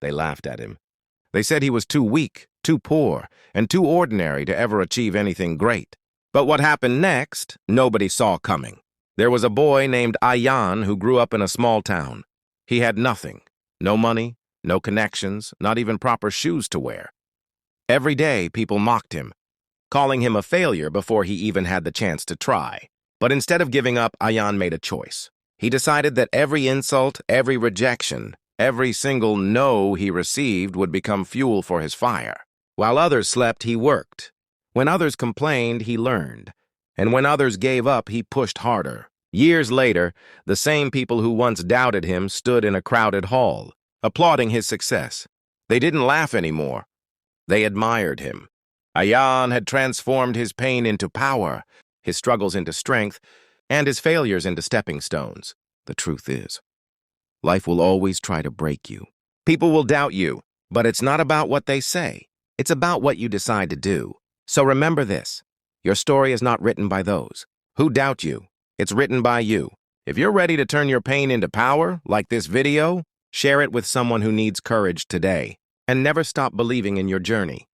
They laughed at him. They said he was too weak, too poor, and too ordinary to ever achieve anything great. But what happened next, nobody saw coming. There was a boy named Ayan who grew up in a small town. He had nothing. No money, no connections, not even proper shoes to wear. Every day, people mocked him, calling him a failure before he even had the chance to try. But instead of giving up, Ayan made a choice. He decided that every insult, every rejection, every single no he received would become fuel for his fire. While others slept, he worked. When others complained, he learned. And when others gave up, he pushed harder. Years later, the same people who once doubted him stood in a crowded hall, applauding his success. They didn't laugh anymore. They admired him. Ayan had transformed his pain into power, his struggles into strength, and his failures into stepping stones. The truth is, life will always try to break you. People will doubt you, but it's not about what they say. It's about what you decide to do. So remember this, your story is not written by those who doubt you. It's written by you. If you're ready to turn your pain into power, like this video, share it with someone who needs courage today. And never stop believing in your journey.